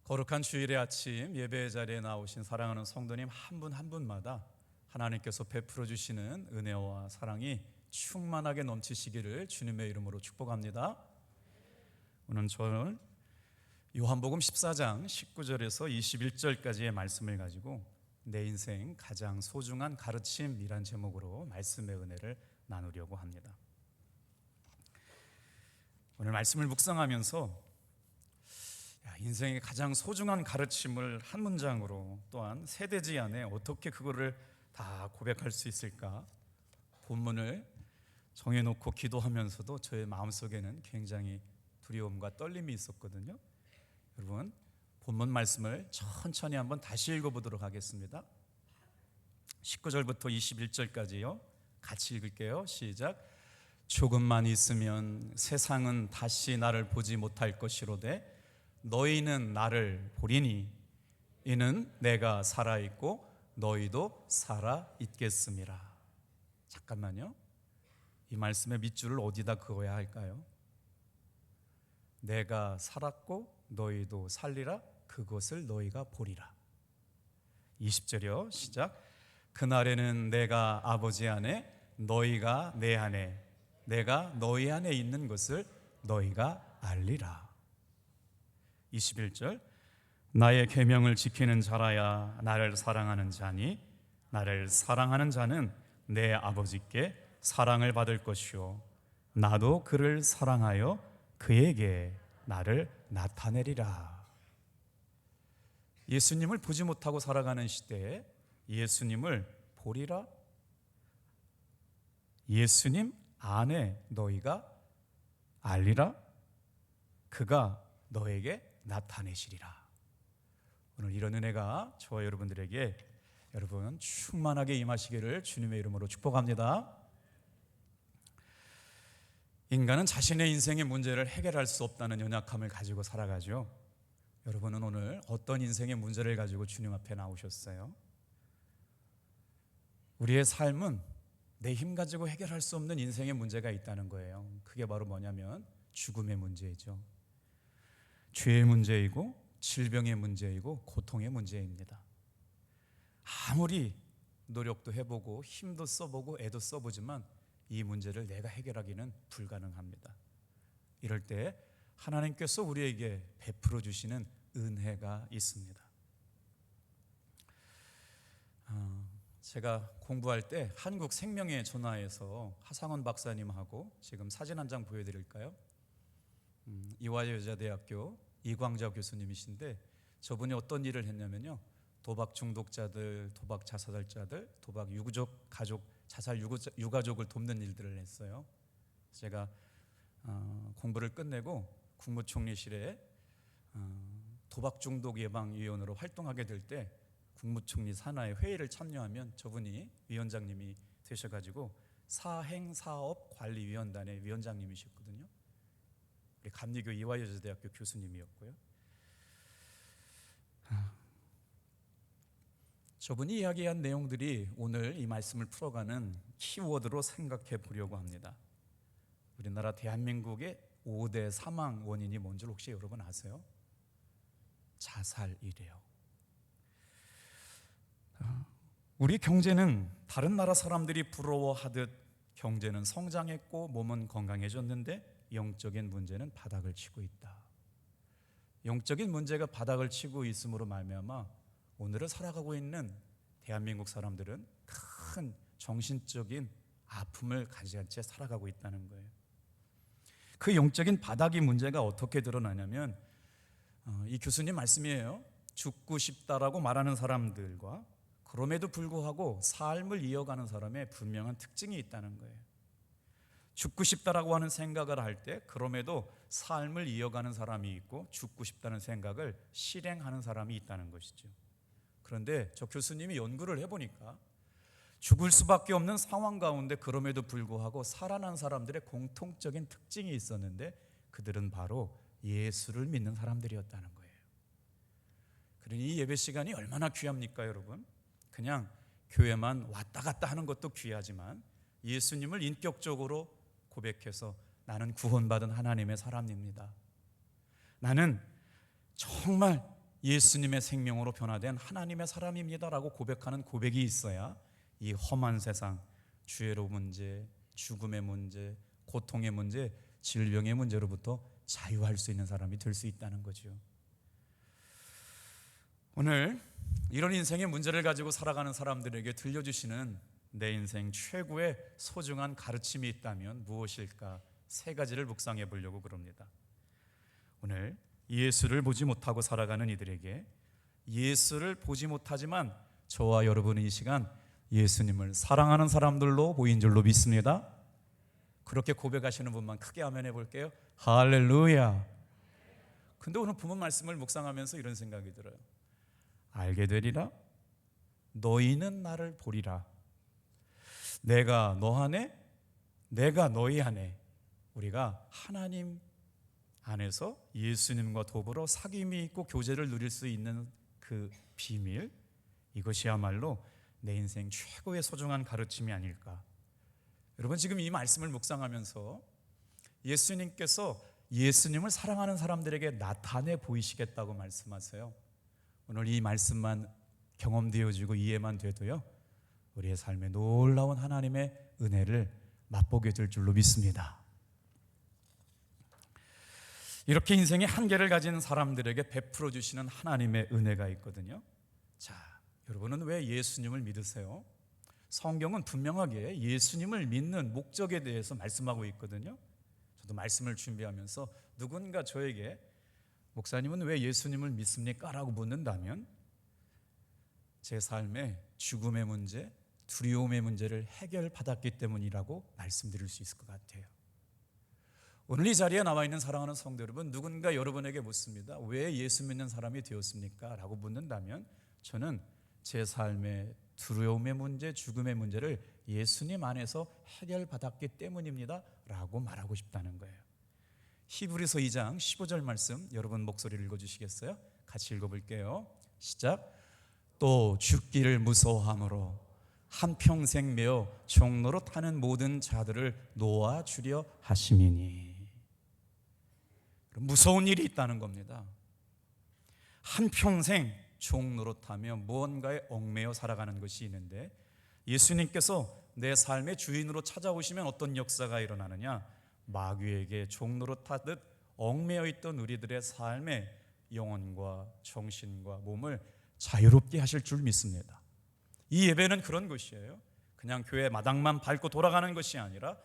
거룩한 주일의 아침 예배의 자리에 나오신 사랑하는 성도님 한 분 한 분마다 하나님께서 베풀어 주시는 은혜와 사랑이 충만하게 넘치시기를 주님의 이름으로 축복합니다. 오늘 저는 요한복음 14장 19절에서 21절까지의 말씀을 가지고 내 인생 가장 소중한 가르침이란 제목으로 말씀의 은혜를 나누려고 합니다. 오늘 말씀을 묵상하면서 인생의 가장 소중한 가르침을 한 문장으로, 또한 세대지 안에 어떻게 그거를 다 고백할 수 있을까, 본문을 정해놓고 기도하면서도 저의 마음속에는 굉장히 두려움과 떨림이 있었거든요. 여러분, 본문 말씀을 천천히 한번 다시 읽어보도록 하겠습니다. 19절부터 21절까지요 같이 읽을게요. 시작. 조금만 있으면 세상은 다시 나를 보지 못할 것이로되 너희는 나를 보리니 이는 내가 살아있고 너희도 살아있겠음이라. 잠깐만요. 이 말씀의 밑줄을 어디다 그어야 할까요? 내가 살았고 너희도 살리라. 그것을 너희가 보리라. 20절이요 시작. 그날에는 내가 아버지 안에 너희가 내 안에 내가 너희 안에 있는 것을 너희가 알리라. 21절. 나의 계명을 지키는 자라야 나를 사랑하는 자니 나를 사랑하는 자는 내 아버지께 사랑을 받을 것이요 나도 그를 사랑하여 그에게 나를 나타내리라. 예수님을 보지 못하고 살아가는 시대에 예수님을 보리라. 예수님 안에 너희가 알리라. 그가 너에게 나타내시리라. 오늘 이런 은혜가 저와 여러분들에게 여러분 충만하게 임하시기를 주님의 이름으로 축복합니다. 인간은 자신의 인생의 문제를 해결할 수 없다는 연약함을 가지고 살아가죠. 여러분은 오늘 어떤 인생의 문제를 가지고 주님 앞에 나오셨어요? 우리의 삶은 내 힘 가지고 해결할 수 없는 인생의 문제가 있다는 거예요. 그게 바로 뭐냐면 죽음의 문제이죠. 죄의 문제이고 질병의 문제이고 고통의 문제입니다. 아무리 노력도 해보고 힘도 써보고 애도 써보지만 이 문제를 내가 해결하기는 불가능합니다. 이럴 때 하나님께서 우리에게 베풀어 주시는 은혜가 있습니다. 제가 공부할 때 한국생명의 전화에서 하상원 박사님하고 지금 사진 한 장 보여드릴까요? 이화여자대학교 이광자 교수님이신데 저분이 어떤 일을 했냐면요, 도박 중독자들, 도박 자살자들, 도박 유가족 가족, 자살 유가족을 돕는 일들을 했어요. 제가 공부를 끝내고 국무총리실에 도박 중독 예방위원으로 활동하게 될 때 국무총리 산하의 회의를 참여하면 저분이 위원장님이 되셔가지고 사행사업관리위원단의 위원장님이셨거든요. 우리 감리교 이화여자대학교 교수님이었고요. 저분이 이야기한 내용들이 오늘 이 말씀을 풀어가는 키워드로 생각해 보려고 합니다. 우리나라 대한민국의 5대 사망 원인이 뭔지 혹시 여러분 아세요? 자살이래요. 우리 경제는 다른 나라 사람들이 부러워하듯 경제는 성장했고 몸은 건강해졌는데 영적인 문제는 바닥을 치고 있다. 영적인 문제가 바닥을 치고 있음으로 말미암아 오늘을 살아가고 있는 대한민국 사람들은 큰 정신적인 아픔을 가진 채 살아가고 있다는 거예요. 그 영적인 바닥이 문제가 어떻게 드러나냐면 이 교수님 말씀이에요. 죽고 싶다라고 말하는 사람들과 그럼에도 불구하고 삶을 이어가는 사람의 분명한 특징이 있다는 거예요. 죽고 싶다라고 하는 생각을 할 때 그럼에도 삶을 이어가는 사람이 있고 죽고 싶다는 생각을 실행하는 사람이 있다는 것이죠. 그런데 저 교수님이 연구를 해보니까 죽을 수밖에 없는 상황 가운데 그럼에도 불구하고 살아난 사람들의 공통적인 특징이 있었는데 그들은 바로 예수를 믿는 사람들이었다는 거예요. 그러니 이 예배 시간이 얼마나 귀합니까, 여러분? 그냥 교회만 왔다 갔다 하는 것도 귀하지만 예수님을 인격적으로 고백해서 나는 구원받은 하나님의 사람입니다. 나는 정말 예수님의 생명으로 변화된 하나님의 사람입니다라고 고백하는 고백이 있어야 이 험한 세상, 죄로 문제, 죽음의 문제, 고통의 문제, 질병의 문제로부터 자유할 수 있는 사람이 될 수 있다는 거죠. 오늘 이런 인생의 문제를 가지고 살아가는 사람들에게 들려주시는 내 인생 최고의 소중한 가르침이 있다면 무엇일까? 세 가지를 묵상해 보려고 그럽니다. 오늘 예수를 보지 못하고 살아가는 이들에게, 예수를 보지 못하지만 저와 여러분은 이 시간 예수님을 사랑하는 사람들로 보인 줄로 믿습니다. 그렇게 고백하시는 분만 크게 아멘 해볼게요. 할렐루야. 근데 오늘 본문 말씀을 묵상하면서 이런 생각이 들어요. 알게 되리라, 너희는 나를 보리라. 내가 너 안에, 내가 너희 안에, 우리가 하나님 안에서 예수님과 더불어 사귐이 있고 교제를 누릴 수 있는 그 비밀, 이것이야말로 내 인생 최고의 소중한 가르침이 아닐까. 여러분, 지금 이 말씀을 묵상하면서 예수님께서 예수님을 사랑하는 사람들에게 나타내 보이시겠다고 말씀하세요. 오늘 이 말씀만 경험되어지고 이해만 돼도요, 우리의 삶에 놀라운 하나님의 은혜를 맛보게 될 줄로 믿습니다. 이렇게 인생의 한계를 가진 사람들에게 베풀어 주시는 하나님의 은혜가 있거든요. 자, 여러분은 왜 예수님을 믿으세요? 성경은 분명하게 예수님을 믿는 목적에 대해서 말씀하고 있거든요. 저도 말씀을 준비하면서 누군가 저에게 목사님은 왜 예수님을 믿습니까? 라고 묻는다면 제 삶의 죽음의 문제, 두려움의 문제를 해결받았기 때문이라고 말씀드릴 수 있을 것 같아요. 오늘 이 자리에 나와 있는 사랑하는 성도 여러분, 누군가 여러분에게 묻습니다. 왜 예수 믿는 사람이 되었습니까? 라고 묻는다면 저는 제 삶의 두려움의 문제, 죽음의 문제를 예수님 안에서 해결받았기 때문입니다 라고 말하고 싶다는 거예요. 히브리서 2장 15절 말씀 여러분 목소리를 읽어주시겠어요? 같이 읽어볼게요. 시작. 또 죽기를 무서워함으로 한평생 매어 종로로 타는 모든 자들을 놓아주려 하심이니. 무서운 일이 있다는 겁니다. 한평생 종로로 타며 무언가에 얽매여 살아가는 것이 있는데, 예수님께서 내 삶의 주인으로 찾아오시면 어떤 역사가 일어나느냐? 마귀에게 종로로 타듯 얽매여 있던 우리들의 삶의 영혼과 정신과 몸을 자유롭게 하실 줄 믿습니다. 이 예배는 그런 것이에요. 그냥 교회 마당만 밟고 돌아가는 것이 아니라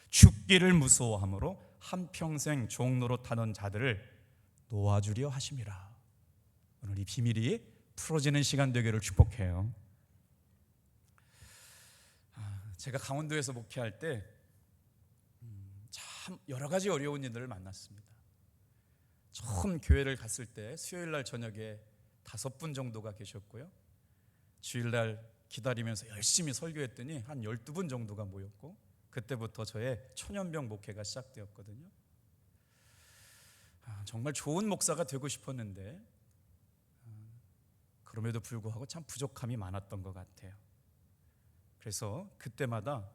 죽기를 무서워함으로 한평생 종로로 타던 자들을 놓아주려 하심이라. 오늘 이 비밀이 풀어지는 시간 되기를 축복해요. 제가 강원도에서 목회할 때 참 여러 가지 어려운 일들을 만났습니다. 처음 교회를 갔을 때 수요일 날 저녁에 5분 정도가 계셨고요, 주일날 기다리면서 열심히 설교했더니 한 12분 정도가 모였고, 그때부터 저의 초년병 목회가 시작되었거든요. 정말 좋은 목사가 되고 싶었는데 그럼에도 불구하고 참 부족함이 많았던 것 같아요. 그래서 그때마다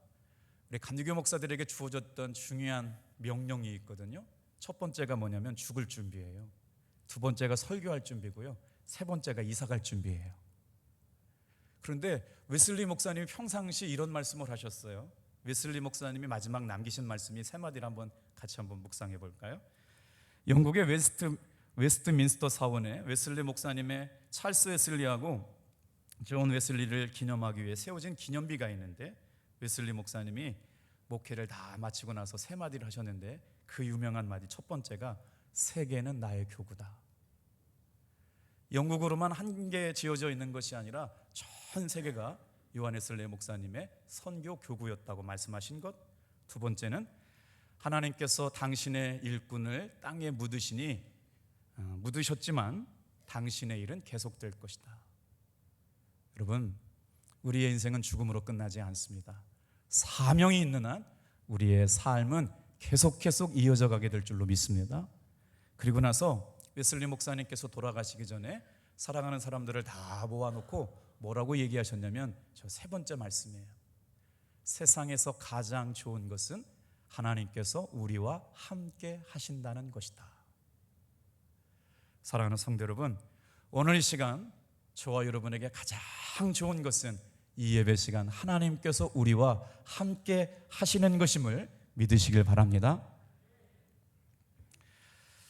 우리 감리교 목사들에게 주어졌던 중요한 명령이 있거든요. 첫 번째가 뭐냐면 죽을 준비예요. 두 번째가 설교할 준비고요, 세 번째가 이사갈 준비예요. 그런데 웨슬리 목사님이 평상시 이런 말씀을 하셨어요. 웨슬리 목사님이 마지막 남기신 말씀이 세 마디를 같이 한번 묵상해 볼까요? 영국의 웨스트민스터 사원에 웨슬리 목사님의 찰스 웨슬리하고 존 웨슬리를 기념하기 위해 세워진 기념비가 있는데, 웨슬리 목사님이 목회를 다 마치고 나서 세 마디를 하셨는데, 그 유명한 마디 첫 번째가 세계는 나의 교구다. 영국으로만 한 개 지어져 있는 것이 아니라 전 세계가 요한 웨슬리 목사님의 선교 교구였다고 말씀하신 것. 두 번째는 하나님께서 당신의 일꾼을 땅에 묻으셨지만 당신의 일은 계속될 것이다. 여러분, 우리의 인생은 죽음으로 끝나지 않습니다. 사명이 있는 한 우리의 삶은 계속 이어져 가게 될 줄로 믿습니다. 그리고 나서 웨슬리 목사님께서 돌아가시기 전에 사랑하는 사람들을 다 모아놓고 뭐라고 얘기하셨냐면 저 세 번째 말씀이에요. 세상에서 가장 좋은 것은 하나님께서 우리와 함께 하신다는 것이다. 사랑하는 성도 여러분, 오늘 이 시간 저와 여러분에게 가장 좋은 것은 이 예배 시간 하나님께서 우리와 함께 하시는 것임을 믿으시길 바랍니다.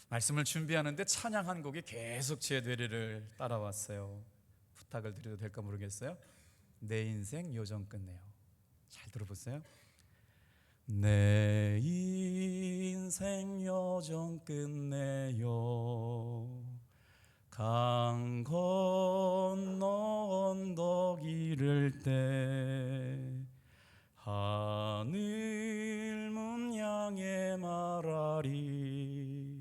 말씀을 준비하는데 찬양 한 곡이 계속 제 뇌리를 따라왔어요. 부탁을 드려도 될까 모르겠어요. 내 인생 요정 끝내요. 잘 들어보세요. 내 인생 요정 끝내요. 강 건너 언덕 이를 때 하늘 문 향해 말하리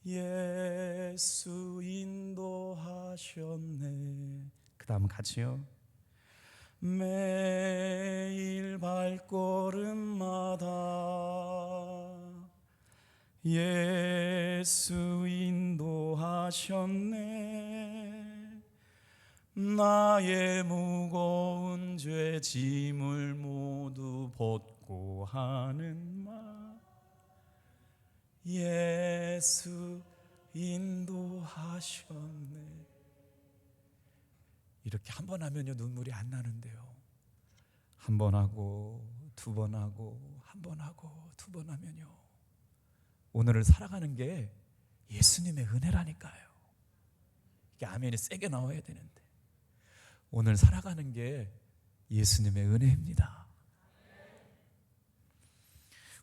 예수 인도하셨네. 그 다음 같이요. 매일 발걸음마다 예수 인도하셨네. 나의 무거운 죄 짐을 모두 벗고 하는 말 예수 인도하셨네. 이렇게 한 번 하면요 눈물이 안 나는데요, 한 번 하고 두 번 하고 한 번 하고 두 번 하면요 오늘을 살아가는 게 예수님의 은혜라니까요. 이게 아멘이 세게 나와야 되는데 오늘 살아가는 게 예수님의 은혜입니다.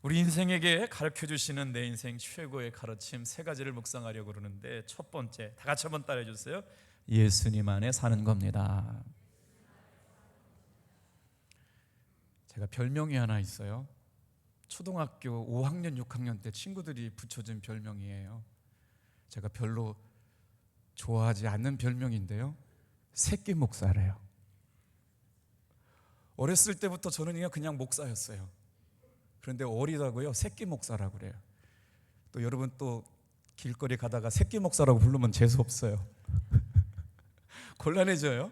우리 인생에게 가르쳐주시는 내 인생 최고의 가르침 세 가지를 묵상하려고 그러는데, 첫 번째, 다 같이 한번 따라해 주세요. 예수님 안에 사는 겁니다. 제가 별명이 하나 있어요. 초등학교 5학년 6학년 때 친구들이 붙여준 별명이에요. 제가 별로 좋아하지 않는 별명인데요, 새끼 목사래요. 어렸을 때부터 저는 그냥 목사였어요. 그런데 어리다고요 새끼 목사라고 그래요. 또 여러분 또 길거리 가다가 새끼 목사라고 부르면 재수없어요. 곤란해져요.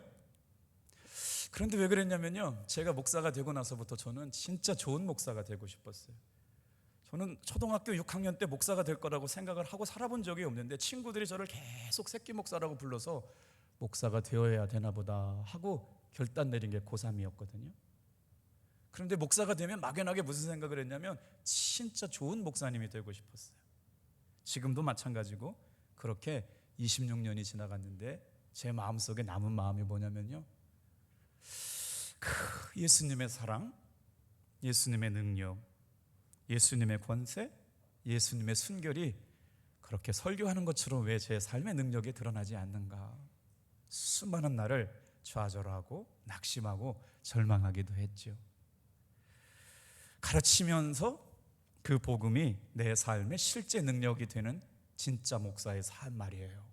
그런데 왜 그랬냐면요, 제가 목사가 되고 나서부터 저는 진짜 좋은 목사가 되고 싶었어요. 저는 초등학교 6학년 때 목사가 될 거라고 생각을 하고 살아본 적이 없는데 친구들이 저를 계속 새끼 목사라고 불러서 목사가 되어야 되나 보다 하고 결단 내린 게 고3이었거든요. 그런데 목사가 되면 막연하게 무슨 생각을 했냐면 진짜 좋은 목사님이 되고 싶었어요. 지금도 마찬가지고 그렇게 26년이 지나갔는데 제 마음속에 남은 마음이 뭐냐면요, 예수님의 사랑, 예수님의 능력, 예수님의 권세, 예수님의 순결이 그렇게 설교하는 것처럼 왜 제 삶의 능력이 드러나지 않는가. 수많은 날을 좌절하고 낙심하고 절망하기도 했죠. 가르치면서 그 복음이 내 삶의 실제 능력이 되는 진짜 목사의 삶 말이에요.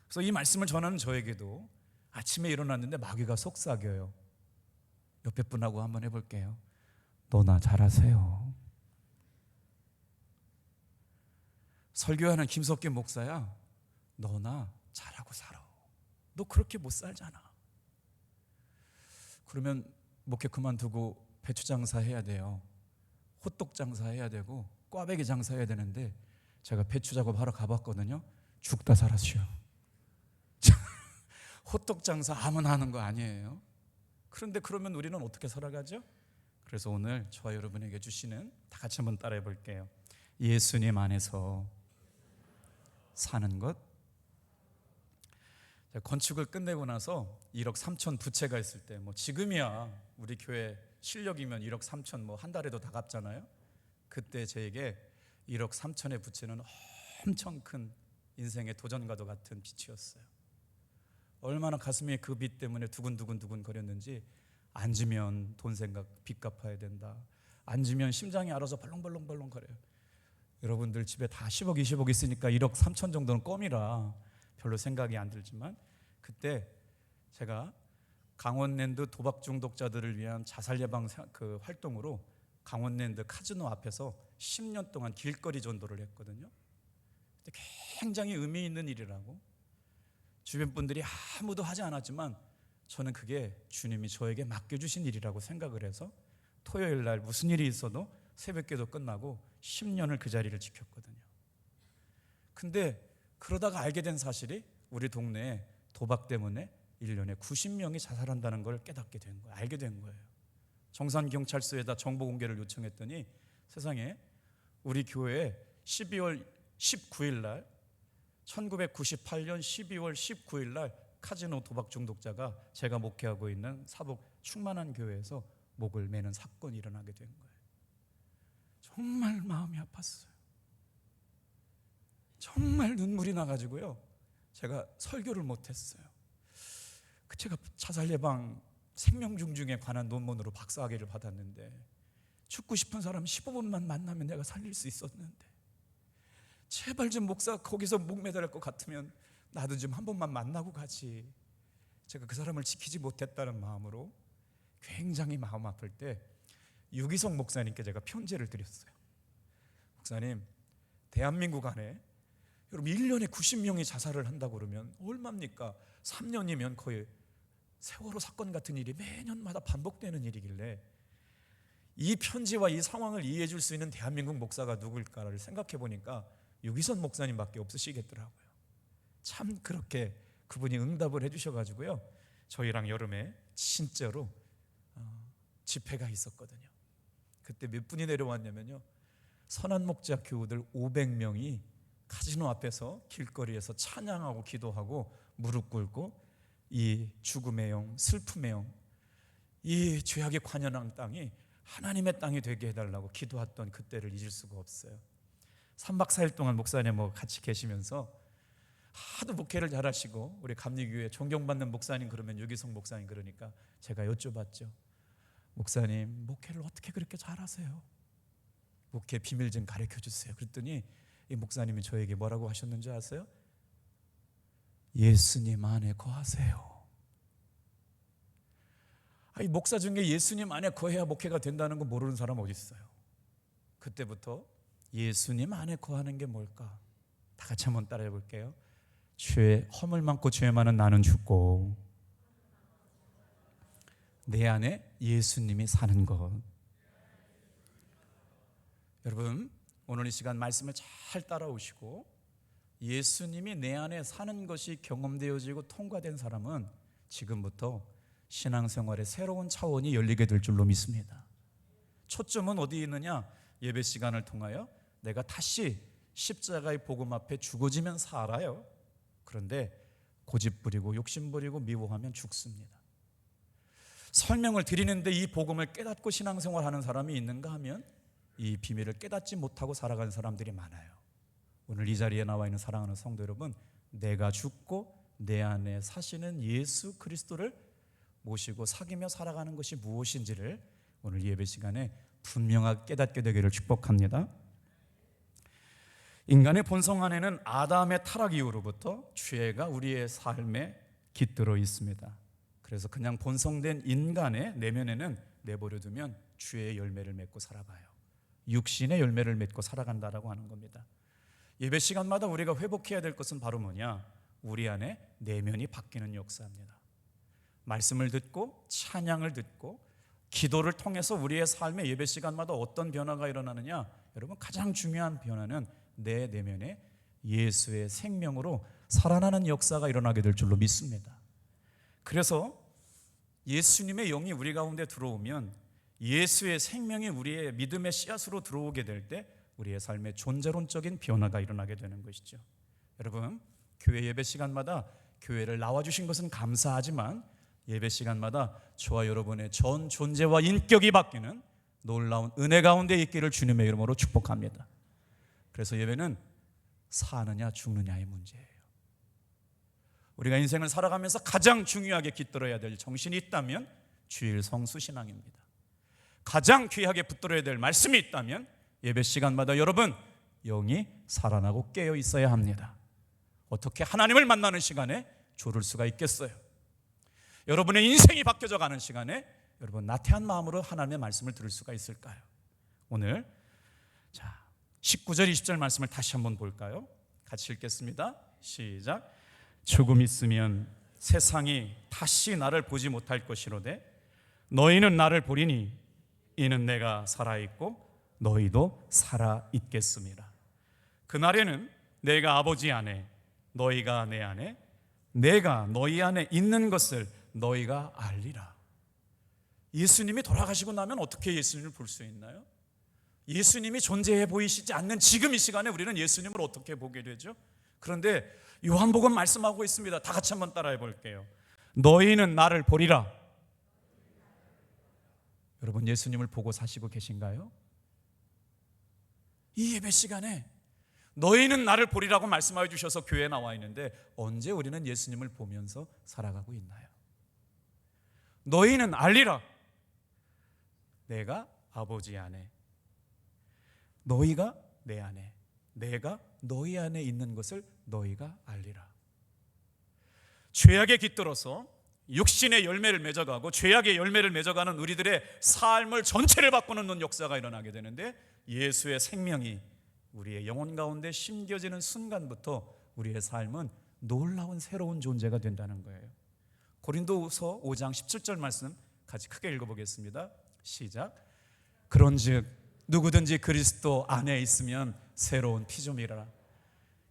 그래서 이 말씀을 전하는 저에게도 아침에 일어났는데 마귀가 속삭여요. 옆에 분하고 한번 해볼게요. 너나 잘하세요. 설교하는 김석균 목사야, 너나 잘하고 살아. 너 그렇게 못 살잖아. 그러면 목회 그만두고 배추 장사 해야 돼요. 호떡 장사 해야 되고 꽈배기 장사 해야 되는데 제가 배추 작업하러 가봤거든요. 죽다 살았어요. 호떡 장사 아무나 하는 거 아니에요. 그런데 그러면 우리는 어떻게 살아가죠? 그래서 오늘 저와 여러분에게 주시는, 다 같이 한번 따라해 볼게요. 예수님 안에서 사는 것. 건축을 끝내고 나서 1억 3천 부채가 있을 때, 지금이야 우리 교회 실력이면 1억 3천 한 달에도 다 갚잖아요. 그때 저에게 1억 3천의 부채는 엄청 큰 인생의 도전과도 같은 빚이었어요. 얼마나 가슴이 그 빚 때문에 두근두근 거렸는지, 앉으면 돈 생각, 빚 갚아야 된다, 앉으면 심장이 알아서 벌렁벌렁 거려요. 여러분들 집에 다 10억 20억 있으니까 1억 3천 정도는 껌이라 별로 생각이 안 들지만, 그때 제가 강원랜드 도박 중독자들을 위한 자살 예방 활동으로 강원랜드 카지노 앞에서 10년 동안 길거리 전도를 했거든요. 굉장히 의미 있는 일이라고 주변 분들이 아무도 하지 않았지만 저는 그게 주님이 저에게 맡겨주신 일이라고 생각을 해서 토요일 날 무슨 일이 있어도 새벽기도 끝나고 10년을 그 자리를 지켰거든요. 근데 그러다가 알게 된 사실이 우리 동네에 도박 때문에 1년에 90명이 자살한다는 걸 깨닫게 된 거예요. 알게 된 거예요. 정산경찰서에다 정보 공개를 요청했더니 세상에 우리 교회에 12월 19일 날 1998년 12월 19일 날 카지노 도박 중독자가 제가 목회하고 있는 사복 충만한 교회에서 목을 매는 사건이 일어나게 된 거예요. 정말 마음이 아팠어요. 정말 눈물이 나가지고요, 제가 설교를 못했어요. 제가 자살 예방 생명중증에 관한 논문으로 박사학위를 받았는데 죽고 싶은 사람 15분만 만나면 내가 살릴 수 있었는데, 제발 좀 목사 거기서 목 매달릴 것 같으면 나도 좀 한 번만 만나고 가지. 제가 그 사람을 지키지 못했다는 마음으로 굉장히 마음 아플 때 유기성 목사님께 제가 편지를 드렸어요. 목사님, 대한민국 안에 여러분 1년에 90명이 자살을 한다고 그러면 얼마입니까? 3년이면 거의 세월호 사건 같은 일이 매년마다 반복되는 일이길래 이 편지와 이 상황을 이해해 줄 수 있는 대한민국 목사가 누구일까를 생각해 보니까 유기선 목사님밖에 없으시겠더라고요. 참 그렇게 그분이 응답을 해 주셔가지고요, 저희랑 여름에 진짜로 집회가 있었거든요. 그때 몇 분이 내려왔냐면요, 선한목자 교우들 500명이 카지노 앞에서 길거리에서 찬양하고 기도하고 무릎 꿇고 이 죽음의 영, 슬픔의 영, 이 죄악의 관연한 땅이 하나님의 땅이 되게 해달라고 기도했던 그때를 잊을 수가 없어요. 3박 4일 동안 목사님하고 같이 계시면서 하도 목회를 잘하시고 우리 감리교회 존경받는 목사님 그러면 유기성 목사님 그러니까 제가 여쭤봤죠. 목사님, 목회를 어떻게 그렇게 잘하세요? 목회 비밀 좀 가르쳐 주세요. 그랬더니 이 목사님이 저에게 뭐라고 하셨는지 아세요? 예수님 안에 거하세요. 이 목사 중에 예수님 안에 거해야 목회가 된다는 거 모르는 사람 어디 있어요? 그때부터 예수님 안에 거하는 게 뭘까? 다 같이 한번 따라해 볼게요. 죄 허물 많고 죄 많은 나는 죽고 내 안에 예수님이 사는 것. 여러분, 오늘 이 시간 말씀을 잘 따라오시고 예수님이 내 안에 사는 것이 경험되어지고 통과된 사람은 지금부터 신앙생활의 새로운 차원이 열리게 될 줄로 믿습니다. 초점은 어디에 있느냐? 예배 시간을 통하여 내가 다시 십자가의 복음 앞에 죽어지면 살아요. 그런데 고집 부리고 욕심 부리고 미워하면 죽습니다. 설명을 드리는데 이 복음을 깨닫고 신앙생활하는 사람이 있는가 하면 이 비밀을 깨닫지 못하고 살아가는 사람들이 많아요. 오늘 이 자리에 나와 있는 사랑하는 성도 여러분, 내가 죽고 내 안에 사시는 예수 그리스도를 모시고 사귀며 살아가는 것이 무엇인지를 오늘 예배 시간에 분명하게 깨닫게 되기를 축복합니다. 인간의 본성 안에는 아담의 타락 이후로부터 죄가 우리의 삶에 깃들어 있습니다. 그래서 그냥 본성된 인간의 내면에는 내버려 두면 죄의 열매를 맺고 살아가요. 육신의 열매를 맺고 살아간다라고 하는 겁니다. 예배 시간마다 우리가 회복해야 될 것은 바로 뭐냐? 우리 안에 내면이 바뀌는 역사입니다. 말씀을 듣고 찬양을 듣고 기도를 통해서 우리의 삶의 예배 시간마다 어떤 변화가 일어나느냐? 여러분, 가장 중요한 변화는 내 내면에 예수의 생명으로 살아나는 역사가 일어나게 될 줄로 믿습니다. 그래서 예수님의 영이 우리 가운데 들어오면 예수의 생명이 우리의 믿음의 씨앗으로 들어오게 될 때 우리의 삶의 존재론적인 변화가 일어나게 되는 것이죠. 여러분, 교회 예배 시간마다 교회를 나와주신 것은 감사하지만 예배 시간마다 저와 여러분의 전 존재와 인격이 바뀌는 놀라운 은혜 가운데 있기를 주님의 이름으로 축복합니다. 그래서 예배는 사느냐 죽느냐의 문제예요. 우리가 인생을 살아가면서 가장 중요하게 깃들어야 될 정신이 있다면 주일 성수신앙입니다. 가장 귀하게 붙들어야 될 말씀이 있다면 예배 시간마다 여러분 영이 살아나고 깨어 있어야 합니다. 어떻게 하나님을 만나는 시간에 졸을 수가 있겠어요? 여러분의 인생이 바뀌어져 가는 시간에 여러분 나태한 마음으로 하나님의 말씀을 들을 수가 있을까요? 오늘 19절 20절 말씀을 다시 한번 볼까요? 같이 읽겠습니다. 시작. 조금 있으면 세상이 다시 나를 보지 못할 것이로되 너희는 나를 보리니 이는 내가 살아있고 너희도 살아있겠습니다. 그날에는 내가 아버지 안에 너희가 내 안에 내가 너희 안에 있는 것을 너희가 알리라. 예수님이 돌아가시고 나면 어떻게 예수님을 볼 수 있나요? 예수님이 존재해 보이시지 않는 지금 이 시간에 우리는 예수님을 어떻게 보게 되죠? 그런데 요한복음 말씀하고 있습니다. 다 같이 한번 따라해 볼게요. 너희는 나를 보리라. 여러분, 예수님을 보고 사시고 계신가요? 이 예배 시간에 너희는 나를 보리라고 말씀하여 주셔서 교회에 나와 있는데 언제 우리는 예수님을 보면서 살아가고 있나요? 너희는 알리라. 내가 아버지 안에, 너희가 내 안에, 내가 너희 안에 있는 것을 너희가 알리라. 죄악에 깃들어서 육신의 열매를 맺어가고 죄악의 열매를 맺어가는 우리들의 삶을 전체를 바꾸는 역사가 일어나게 되는데, 예수의 생명이 우리의 영혼 가운데 심겨지는 순간부터 우리의 삶은 놀라운 새로운 존재가 된다는 거예요. 고린도후서 5장 17절 말씀 같이 크게 읽어보겠습니다. 시작. 그런즉 누구든지 그리스도 안에 있으면 새로운 피조물이라.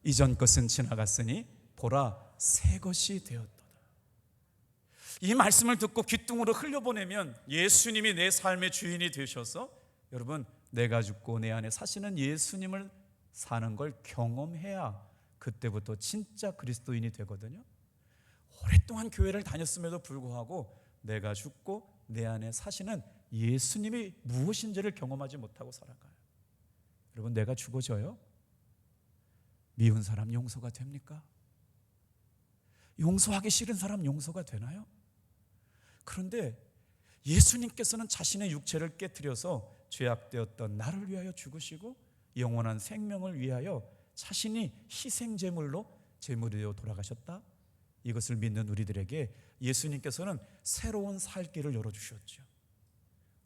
이전 것은 지나갔으니 보라 새 것이 되었도다. 이 말씀을 듣고 귓등으로 흘려보내면 예수님이 내 삶의 주인이 되셔서, 여러분, 내가 죽고 내 안에 사시는 예수님을 사는 걸 경험해야 그때부터 진짜 그리스도인이 되거든요. 오랫동안 교회를 다녔음에도 불구하고 내가 죽고 내 안에 사시는 예수님이 무엇인지를 경험하지 못하고 살아가요. 여러분, 내가 죽어져요? 미운 사람 용서가 됩니까? 용서하기 싫은 사람 용서가 되나요? 그런데 예수님께서는 자신의 육체를 깨뜨려서 죄악되었던 나를 위하여 죽으시고 영원한 생명을 위하여 자신이 희생제물로 제물이 되어 돌아가셨다. 이것을 믿는 우리들에게 예수님께서는 새로운 살 길을 열어주셨죠.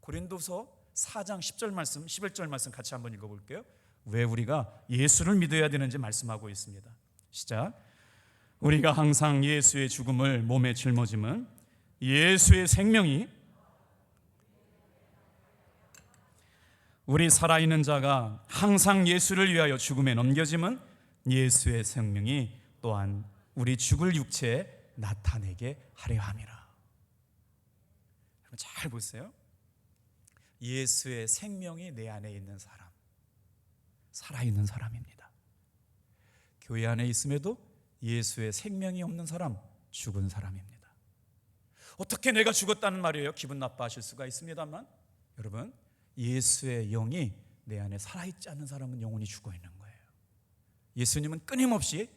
고린도서 4장 10절 말씀, 11절 말씀 같이 한번 읽어볼게요. 왜 우리가 예수를 믿어야 되는지 말씀하고 있습니다. 시작. 우리가 항상 예수의 죽음을 몸에 짊어짐은 예수의 생명이, 우리 살아있는 자가 항상 예수를 위하여 죽음에 넘겨짐은 예수의 생명이 또한 우리 죽을 육체에 나타내게 하려 함이라. 여러분 잘 보세요. 예수의 생명이 내 안에 있는 사람, 살아있는 사람입니다. 교회 안에 있음에도 예수의 생명이 없는 사람, 죽은 사람입니다. 어떻게 내가 죽었다는 말이에요? 기분 나빠하실 수가 있습니다만, 여러분, 예수의 영이 내 안에 살아있지 않는 사람은 영혼이 죽어 있는 거예요. 예수님은 끊임없이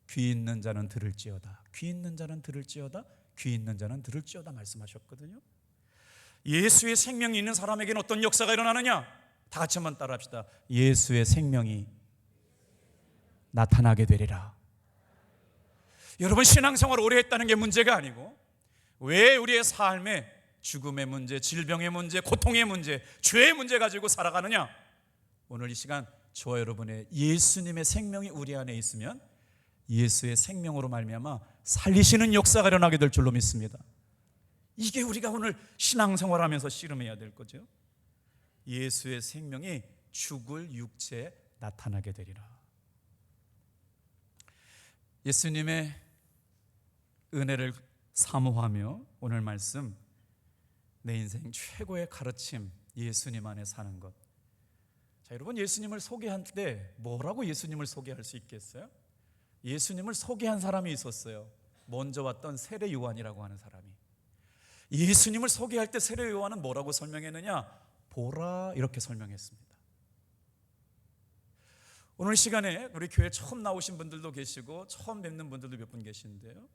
귀 있는 자는 들을지어다, 귀 있는 자는 들을지어다, 귀 있는 자는 들을지어다 말씀하셨거든요. 예수의 생명이 있는 사람에게는 어떤 역사가 일어나느냐? 다 같이 한번 따라합시다. 예수의 생명이 나타나게 되리라. 여러분, 신앙생활 오래 했다는 게 문제가 아니고, 왜 우리의 삶에 죽음의 문제, 질병의 문제, 고통의 문제, 죄의 문제 가지고 살아가느냐? 오늘 이 시간 저와 여러분의 예수님의 생명이 우리 안에 있으면 예수의 생명으로 말미암아 살리시는 역사가 일어나게 될 줄로 믿습니다. 이게 우리가 오늘 신앙생활하면서 씨름해야 될 거죠. 예수의 생명이 죽을 육체에 나타나게 되리라. 예수님의 은혜를 사모하며 오늘 말씀, 내 인생 최고의 가르침, 예수님 안에 사는 것. 자, 여러분, 예수님을 소개할 때 뭐라고 예수님을 소개할 수 있겠어요? 예수님을 소개한 사람이 있었어요. 먼저 왔던 세례 요한이라고 하는 사람이. 예수님을 소개할 때 세례 요한은 뭐라고 설명했느냐? 보라, 이렇게 설명했습니다. 오늘 시간에 우리 교회 처음 나오신 분들도 계시고 처음 뵙는 분들도 몇 분 계신데요,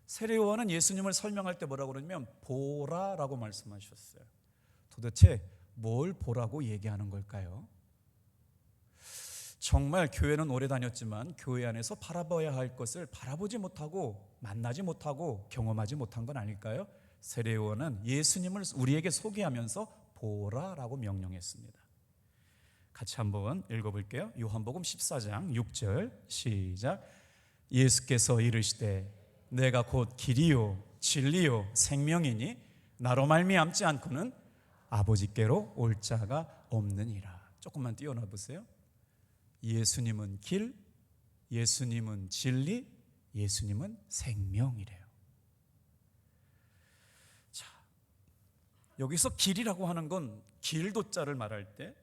세례 요한은 예수님을 설명할 때 뭐라고 그러냐면 보라라고 말씀하셨어요. 도대체 뭘 보라고 얘기하는 걸까요? 정말 교회는 오래 다녔지만 교회 안에서 바라봐야 할 것을 바라보지 못하고 만나지 못하고 경험하지 못한 건 아닐까요? 세례 요한은 예수님을 우리에게 소개하면서 보라라고 명령했습니다. 같이 한번 읽어볼게요. 요한복음 14장 6절 시작. 예수께서 이르시되 내가 곧 길이요 진리요 생명이니 나로 말미암지 않고는 아버지께로 올 자가 없느니라. 조금만 띄워놔 보세요. 예수님은 길, 예수님은 진리, 예수님은 생명이래요. 자, 여기서 길이라고 하는 건 길도자를 말할 때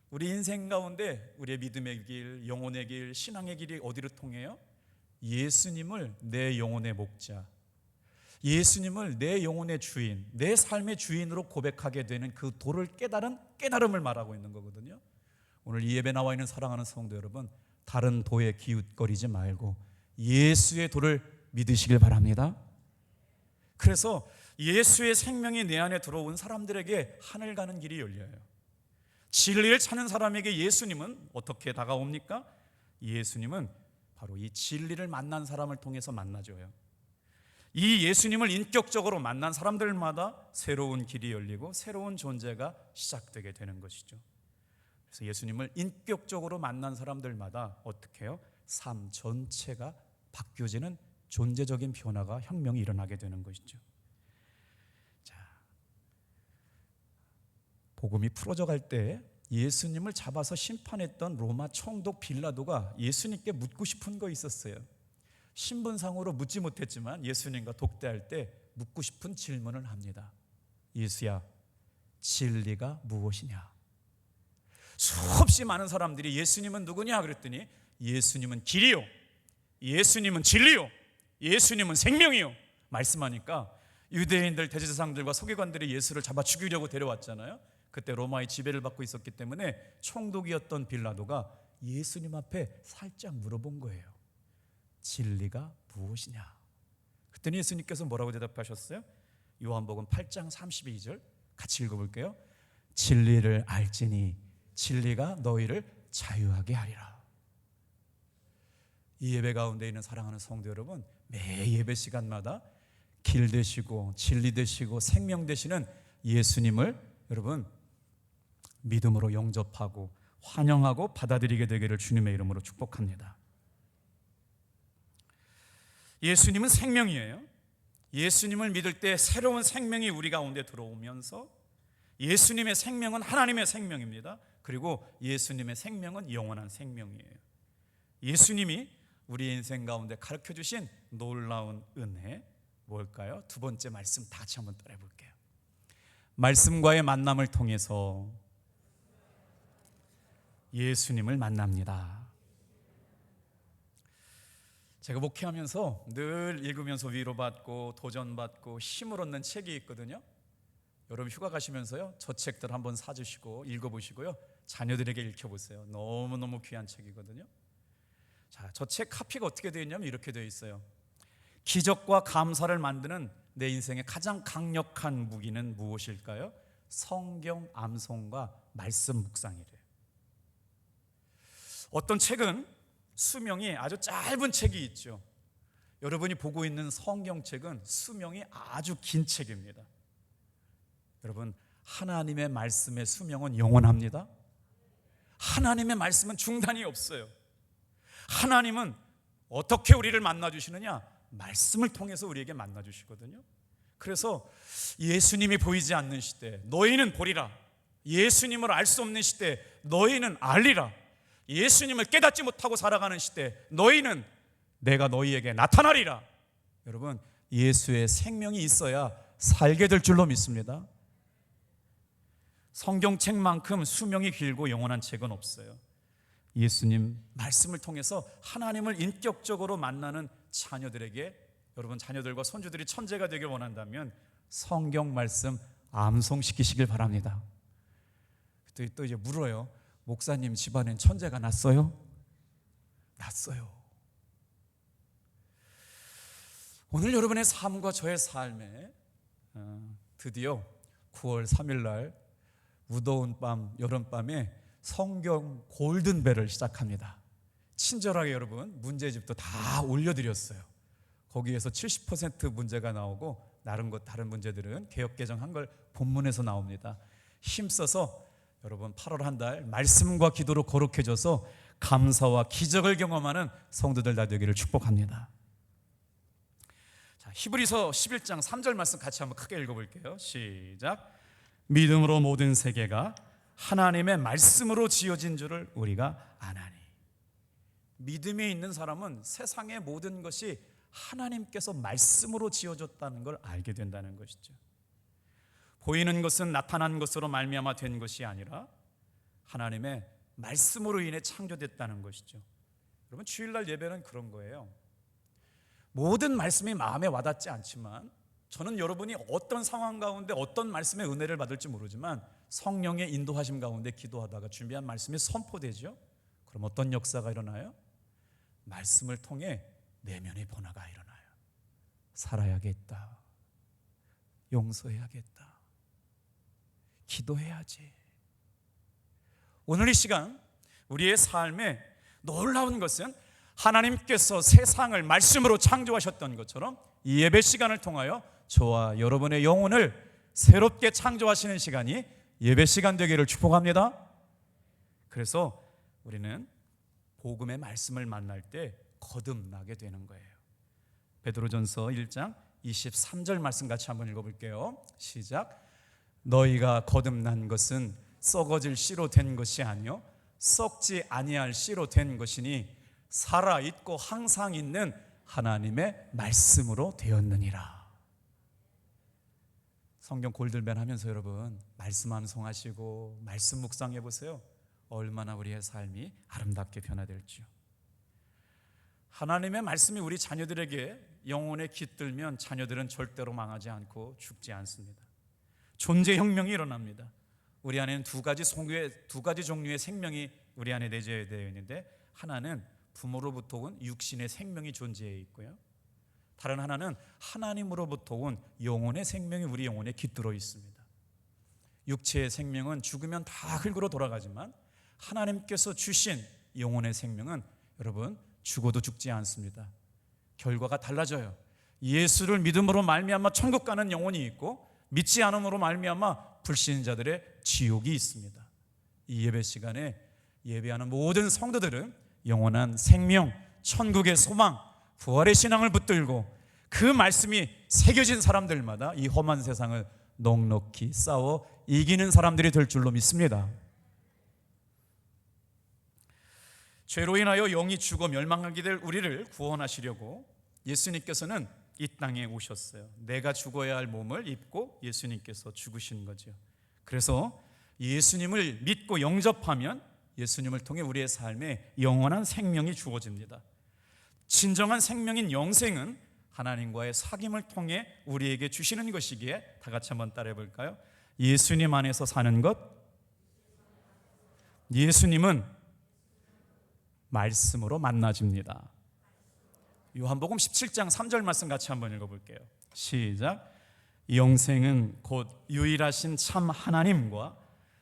우리 인생 가운데 우리의 믿음의 길, 영혼의 길, 신앙의 길이 어디로 통해요? 예수님을 내 영혼의 목자, 예수님을 내 영혼의 주인, 내 삶의 주인으로 고백하게 되는 그 도를 깨달은 깨달음을 말하고 있는 거거든요. 오늘 이 예배 나와 있는 사랑하는 성도 여러분, 다른 도에 기웃거리지 말고 예수의 도를 믿으시길 바랍니다. 그래서 예수의 생명이 내 안에 들어온 사람들에게 하늘 가는 길이 열려요. 진리를 찾는 사람에게 예수님은 어떻게 다가옵니까? 예수님은 바로 이 진리를 만난 사람을 통해서 만나줘요. 이 예수님을 인격적으로 만난 사람들마다 새로운 길이 열리고 새로운 존재가 시작되게 되는 것이죠. 그래서 예수님을 인격적으로 만난 사람들마다 어떻게 해요? 삶 전체가 바뀌어지는 존재적인 변화가, 혁명이 일어나게 되는 것이죠. 자, 복음이 풀어져 갈 때 예수님을 잡아서 심판했던 로마 총독 빌라도가 예수님께 묻고 싶은 거 있었어요. 신분상으로 묻지 못했지만 예수님과 독대할 때 묻고 싶은 질문을 합니다. 예수야, 진리가 무엇이냐? 수없이 많은 사람들이 예수님은 누구냐 그랬더니 예수님은 길이요, 예수님은 진리요, 예수님은 생명이요 말씀하니까 유대인들, 대제사장들과 서기관들이 예수를 잡아 죽이려고 데려왔잖아요. 그때 로마의 지배를 받고 있었기 때문에 총독이었던 빌라도가 예수님 앞에 살짝 물어본 거예요. 진리가 무엇이냐? 그랬더니 예수님께서 뭐라고 대답하셨어요? 요한복음 8장 32절 같이 읽어볼게요. 진리를 알지니 진리가 너희를 자유하게 하리라. 이 예배 가운데 있는 사랑하는 성도 여러분, 매 예배 시간마다 길 되시고 진리 되시고 생명 되시는 예수님을 여러분 믿음으로 영접하고 환영하고 받아들이게 되기를 주님의 이름으로 축복합니다. 예수님은 생명이에요. 예수님을 믿을 때 새로운 생명이 우리 가운데 들어오면서 예수님의 생명은 하나님의 생명입니다. 그리고 예수님의 생명은 영원한 생명이에요. 예수님이 우리 인생 가운데 가르쳐 주신 놀라운 은혜 뭘까요? 두 번째 말씀 다 같이 한번 따라해 볼게요. 말씀과의 만남을 통해서 예수님을 만납니다. 제가 목회하면서 늘 읽으면서 위로받고 도전받고 힘을 얻는 책이 있거든요. 여러분 휴가 가시면서요, 저 책들 한번 사주시고 읽어보시고요, 자녀들에게 읽혀보세요. 너무너무 귀한 책이거든요. 자, 저 책 카피가 어떻게 되어 있냐면 이렇게 되어 있어요. 기적과 감사를 만드는 내 인생의 가장 강력한 무기는 무엇일까요? 성경 암송과 말씀 묵상이래요. 어떤 책은 수명이 아주 짧은 책이 있죠. 여러분이 보고 있는 성경책은 수명이 아주 긴 책입니다. 여러분, 하나님의 말씀의 수명은 영원합니다. 하나님의 말씀은 중단이 없어요. 하나님은 어떻게 우리를 만나주시느냐? 말씀을 통해서 우리에게 만나주시거든요. 그래서 예수님이 보이지 않는 시대 너희는 보리라, 예수님을 알 수 없는 시대 너희는 알리라, 예수님을 깨닫지 못하고 살아가는 시대 너희는 내가 너희에게 나타나리라. 여러분, 예수의 생명이 있어야 살게 될 줄로 믿습니다. 성경책만큼 수명이 길고 영원한 책은 없어요. 예수님 말씀을 통해서 하나님을 인격적으로 만나는 자녀들에게, 여러분 자녀들과 손주들이 천재가 되길 원한다면 성경 말씀 암송시키시길 바랍니다. 또 이제 물어요. 목사님 집안엔 천재가 났어요? 났어요. 오늘 여러분의 삶과 저의 삶에 드디어 9월 3일 날 무더운 밤, 여름밤에 성경 골든벨을 시작합니다. 친절하게 여러분 문제집도 다 올려드렸어요. 거기에서 70% 문제가 나오고 다른 문제들은 개역 개정한 걸 본문에서 나옵니다. 힘써서 여러분 8월 한 달 말씀과 기도로 거룩해져서 감사와 기적을 경험하는 성도들 다 되기를 축복합니다. 자, 히브리서 11장 3절 말씀 같이 한번 크게 읽어볼게요. 시작. 믿음으로 모든 세계가 하나님의 말씀으로 지어진 줄을 우리가 아나니. 믿음이 있는 사람은 세상의 모든 것이 하나님께서 말씀으로 지어줬다는 걸 알게 된다는 것이죠. 보이는 것은 나타난 것으로 말미암아 된 것이 아니라 하나님의 말씀으로 인해 창조됐다는 것이죠. 여러분, 주일날 예배는 그런 거예요. 모든 말씀이 마음에 와닿지 않지만 저는 여러분이 어떤 상황 가운데 어떤 말씀의 은혜를 받을지 모르지만 성령의 인도하심 가운데 기도하다가 준비한 말씀이 선포되죠. 그럼 어떤 역사가 일어나요? 말씀을 통해 내면의 변화가 일어나요. 살아야겠다, 용서해야겠다, 기도해야지. 오늘 이 시간 우리의 삶에 놀라운 것은 하나님께서 세상을 말씀으로 창조하셨던 것처럼 이 예배 시간을 통하여 저와 여러분의 영혼을 새롭게 창조하시는 시간이 예배 시간 되기를 축복합니다. 그래서 우리는 복음의 말씀을 만날 때 거듭나게 되는 거예요. 베드로전서 1장 23절 말씀 같이 한번 읽어볼게요. 시작. 너희가 거듭난 것은 썩어질 씨로 된 것이 아니요 썩지 아니할 씨로 된 것이니 살아있고 항상 있는 하나님의 말씀으로 되었느니라. 성경 골들맨 하면서 여러분 말씀 암송하시고 말씀 묵상해 보세요. 얼마나 우리의 삶이 아름답게 변화될지요. 하나님의 말씀이 우리 자녀들에게 영혼에 깃들면 자녀들은 절대로 망하지 않고 죽지 않습니다. 존재혁명이 일어납니다. 우리 안에는 두 가지 종류의 생명이 우리 안에 내재되어 있는데, 하나는 부모로부터 온 육신의 생명이 존재해 있고요, 다른 하나는 하나님으로부터 온 영혼의 생명이 우리 영혼에 깃들어 있습니다. 육체의 생명은 죽으면 다 흙으로 돌아가지만 하나님께서 주신 영혼의 생명은 여러분 죽어도 죽지 않습니다. 결과가 달라져요. 예수를 믿음으로 말미암아 천국 가는 영혼이 있고, 믿지 않음으로 말미암아 불신자들의 지옥이 있습니다. 이 예배 시간에 예배하는 모든 성도들은 영원한 생명, 천국의 소망, 부활의 신앙을 붙들고 그 말씀이 새겨진 사람들마다 이 험한 세상을 넉넉히 싸워 이기는 사람들이 될 줄로 믿습니다. 죄로 인하여 영이 죽어 멸망하게 될 우리를 구원하시려고 예수님께서는 이 땅에 오셨어요. 내가 죽어야 할 몸을 입고 예수님께서 죽으신 거죠. 그래서 예수님을 믿고 영접하면 예수님을 통해 우리의 삶에 영원한 생명이 주어집니다. 진정한 생명인 영생은 하나님과의 사귐을 통해 우리에게 주시는 것이기에 다 같이 한번 따라해 볼까요? 예수님 안에서 사는 것, 예수님은 말씀으로 만나집니다. 요한복음 17장 3절 말씀 같이 한번 읽어볼게요. 시작. 영생은 곧 유일하신 참 하나님과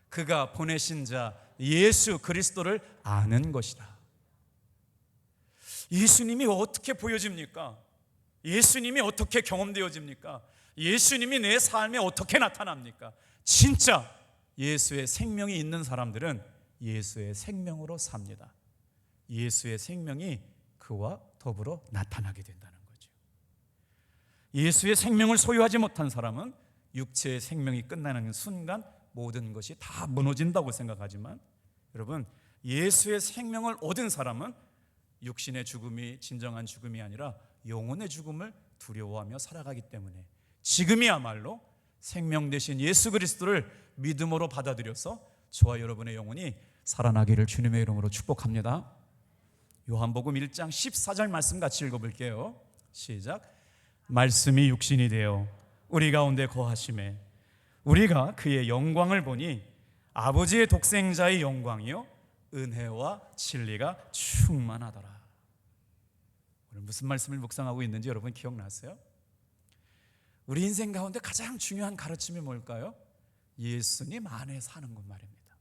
그가 보내신 자 예수 그리스도를 아는 것이다. 예수님이 어떻게 보여집니까? 예수님이 어떻게 경험되어집니까? 예수님이 내 삶에 어떻게 나타납니까? 진짜 예수의 생명이 있는 사람들은 예수의 생명으로 삽니다. 예수의 생명이 그와 더불어 나타나게 된다는 거죠. 예수의 생명을 소유하지 못한 사람은 육체의 생명이 끝나는 순간 모든 것이 다 무너진다고 생각하지만, 여러분 예수의 생명을 얻은 사람은 육신의 죽음이 진정한 죽음이 아니라 영혼의 죽음을 두려워하며 살아가기 때문에 지금이야말로 생명 되신 예수 그리스도를 믿음으로 받아들여서 저와 여러분의 영혼이 살아나기를 주님의 이름으로 축복합니다. 요한복음 1장 14절 말씀 같이 읽어볼게요. 시작. 말씀이 육신이 되어 우리 가운데 거하심에 우리가 그의 영광을 보니 아버지의 독생자의 영광이요 은혜와 진리가 충만하더라. 오늘 무슨 말씀을 묵상하고 있는지 여러분 기억나세요? 우리 인생 가운데 가장 중요한 가르침이 뭘까요? 예수님 안에 사는 것 말입니다.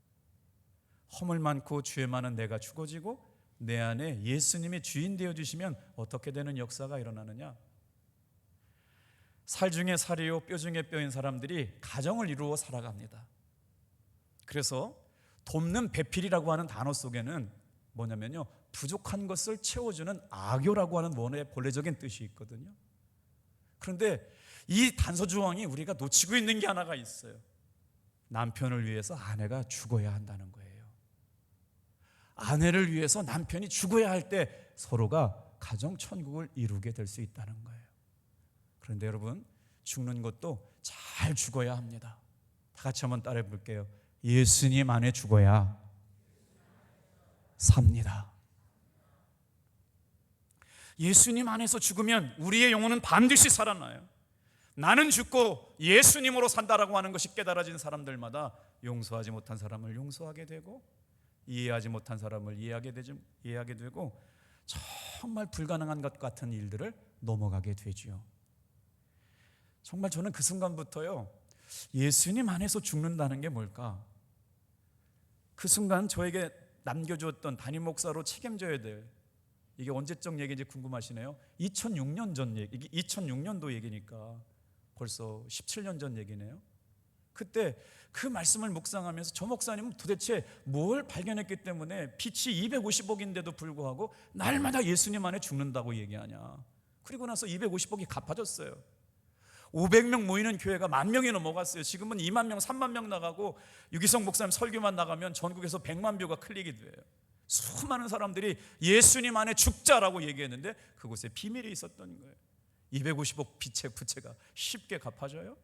허물 많고 죄 많은 내가 죽어지고 내 안에 예수님이 주인 되어주시면 어떻게 되는 역사가 일어나느냐? 살 중에 살이요 뼈 중에 뼈인 사람들이 가정을 이루어 살아갑니다. 그래서 돕는 배필이라고 하는 단어 속에는 뭐냐면요, 부족한 것을 채워주는 악교라고 하는 원어의 본래적인 뜻이 있거든요. 그런데 이 단서조항이 우리가 놓치고 있는 게 하나가 있어요. 남편을 위해서 아내가 죽어야 한다는 거예요. 아내를 위해서 남편이 죽어야 할 때 서로가 가정 천국을 이루게 될 수 있다는 거예요. 그런데 여러분, 죽는 것도 잘 죽어야 합니다. 다 같이 한번 따라해 볼게요. 예수님 안에 죽어야 삽니다. 예수님 안에서 죽으면 우리의 영혼은 반드시 살아나요. 나는 죽고 예수님으로 산다라고 하는 것이 깨달아진 사람들마다 용서하지 못한 사람을 용서하게 되고, 이해하지 못한 사람을 이해하게 되고, 정말 불가능한 것 같은 일들을 넘어가게 되죠. 정말 저는 그 순간부터요, 예수님 안에서 죽는다는 게 뭘까? 그 순간 저에게 남겨주었던 담임 목사로 책임져야 될, 이게 언제적 얘기인지 궁금하시네요. 2006년 전 얘기, 2006년도 얘기니까 벌써 17년 전 얘기네요. 그때 그 말씀을 묵상하면서 저 목사님은 도대체 뭘 발견했기 때문에 빚이 250억인데도 불구하고 날마다 예수님 안에 죽는다고 얘기하냐. 그리고 나서 250억이 갚아졌어요. 500명 모이는 교회가 10,000명이 넘어갔어요. 지금은 2만 명, 3만 명 나가고 유기성 목사님 설교만 나가면 전국에서 100만 뷰가 클릭이 돼요. 수많은 사람들이 예수님 안에 죽자라고 얘기했는데 그곳에 비밀이 있었던 거예요. 250억 빚의 부채가 쉽게 갚아져요?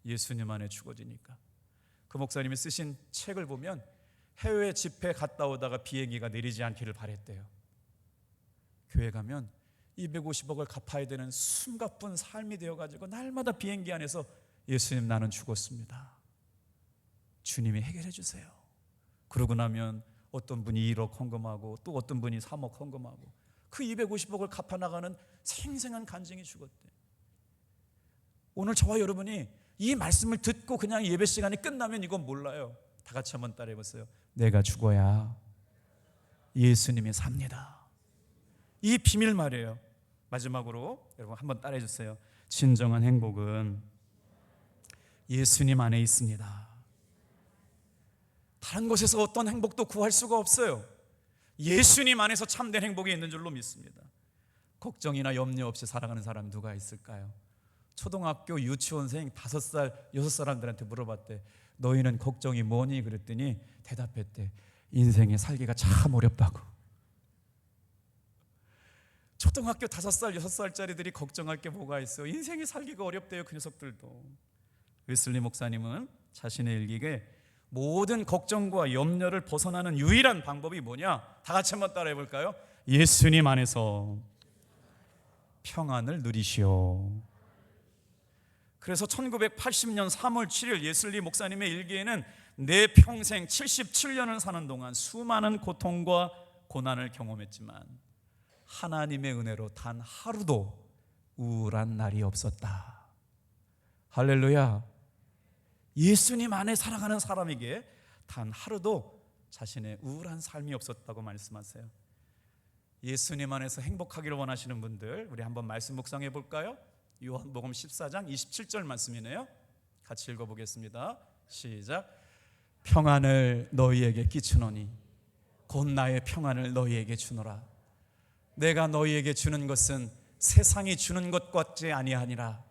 예수님 안에 죽어지니까. 그 목사님이 쓰신 책을 보면 해외 집회 갔다 오다가 비행기가 내리지 않기를 바랬대요. 교회 가면 250억을 갚아야 되는 숨가쁜 삶이 되어가지고 날마다 비행기 안에서 예수님 나는 죽었습니다, 주님이 해결해 주세요. 그러고 나면 어떤 분이 1억 헌금하고 또 어떤 분이 3억 헌금하고 그 250억을 갚아나가는 생생한 간증이 죽었대. 오늘 저와 여러분이 이 말씀을 듣고 그냥 예배 시간이 끝나면 이건 몰라요. 다 같이 한번 따라해 보세요. 내가 죽어야 예수님이 삽니다. 이 비밀 말이에요. 마지막으로 여러분 한번 따라해 주세요. 진정한 행복은 예수님 안에 있습니다. 다른 곳에서 어떤 행복도 구할 수가 없어요. 예수님 안에서 참된 행복이 있는 줄로 믿습니다. 걱정이나 염려 없이 살아가는 사람 누가 있을까요? 초등학교 유치원생 5살, 6살한들한테 물어봤대. 너희는 걱정이 뭐니? 그랬더니 대답했대. 인생에 살기가 참 어렵다고. 초등학교 5살, 6살짜리들이 걱정할 게 뭐가 있어요? 인생이 살기가 어렵대요, 그 녀석들도. 웨슬리 목사님은 자신의 일기에 모든 걱정과 염려를 벗어나는 유일한 방법이 뭐냐? 다 같이 한번 따라해 볼까요? 예수님 안에서 평안을 누리시오. 그래서 1980년 3월 7일 웨슬리 목사님의 일기에는 내 평생 77년을 사는 동안 수많은 고통과 고난을 경험했지만 하나님의 은혜로 단 하루도 우울한 날이 없었다. 할렐루야. 예수님 안에 살아가는 사람에게 단 하루도 자신의 우울한 삶이 없었다고 말씀하세요. 예수님 안에서 행복하기를 원하시는 분들, 우리 한번 말씀 묵상해 볼까요? 요한복음 14장 27절 말씀이네요. 같이 읽어보겠습니다. 시작. 평안을 너희에게 끼치노니 곧 나의 평안을 너희에게 주노라. 내가 너희에게 주는 것은 세상이 주는 것 같지 아니하니라.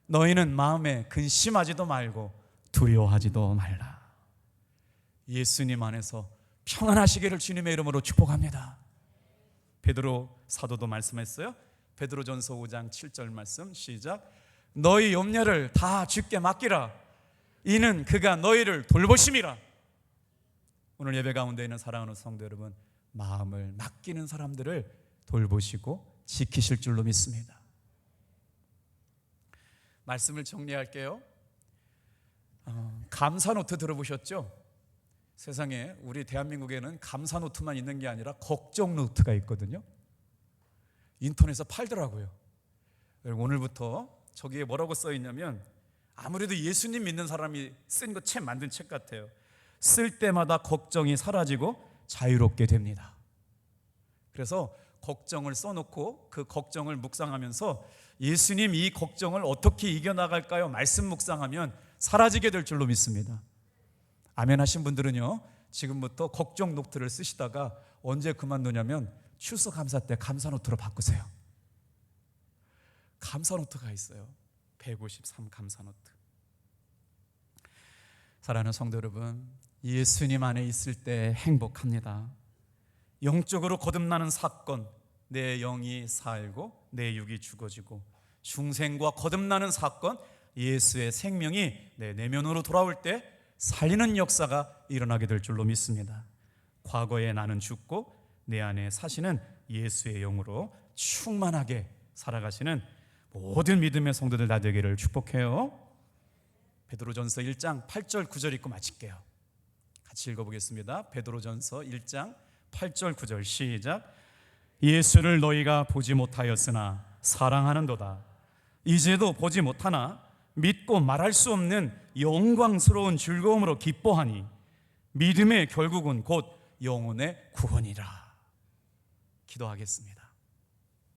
너희는 마음에 근심하지도 말고 두려워하지도 말라. 예수님 안에서 평안하시기를 주님의 이름으로 축복합니다. 베드로 사도도 말씀했어요. 베드로전서 5장 7절 말씀 시작. 너희 염려를 다 주께 맡기라. 이는 그가 너희를 돌보심이라. 오늘 예배 가운데 있는 사랑하는 성도 여러분, 마음을 맡기는 사람들을 돌보시고 지키실 줄로 믿습니다. 말씀을 정리할게요. 감사 노트 들어보셨죠? 세상에 우리 대한민국에는 감사 노트만 있는 게 아니라 걱정 노트가 있거든요. 인터넷에서 팔더라고요. 오늘부터 저기에 뭐라고 써 있냐면, 아무래도 예수님 믿는 사람이 쓴 거 책 만든 책 같아요. 쓸 때마다 걱정이 사라지고 자유롭게 됩니다. 그래서 걱정을 써놓고 그 걱정을 묵상하면서 예수님 이 걱정을 어떻게 이겨나갈까요? 말씀 묵상하면 사라지게 될 줄로 믿습니다. 아멘 하신 분들은요, 지금부터 걱정 노트를 쓰시다가 언제 그만두냐면 추수감사 때 감사노트로 바꾸세요. 감사노트가 있어요. 153 감사노트. 사랑하는 성도 여러분, 예수님 안에 있을 때 행복합니다. 영적으로 거듭나는 사건, 내 영이 살고 내 육이 죽어지고 중생과 거듭나는 사건, 예수의 생명이 내 내면으로 돌아올 때 살리는 역사가 일어나게 될 줄로 믿습니다. 과거에 나는 죽고 내 안에 사시는 예수의 영으로 충만하게 살아가시는 모든 믿음의 성도들 다 되기를 축복해요. 베드로전서 1장 8절 9절 읽고 마칠게요. 같이 읽어보겠습니다. 베드로전서 1장 8절 9절 시작. 예수를 너희가 보지 못하였으나 사랑하는도다. 이제도 보지 못하나 믿고 말할 수 없는 영광스러운 즐거움으로 기뻐하니 믿음의 결국은 곧 영혼의 구원이라. 기도하겠습니다.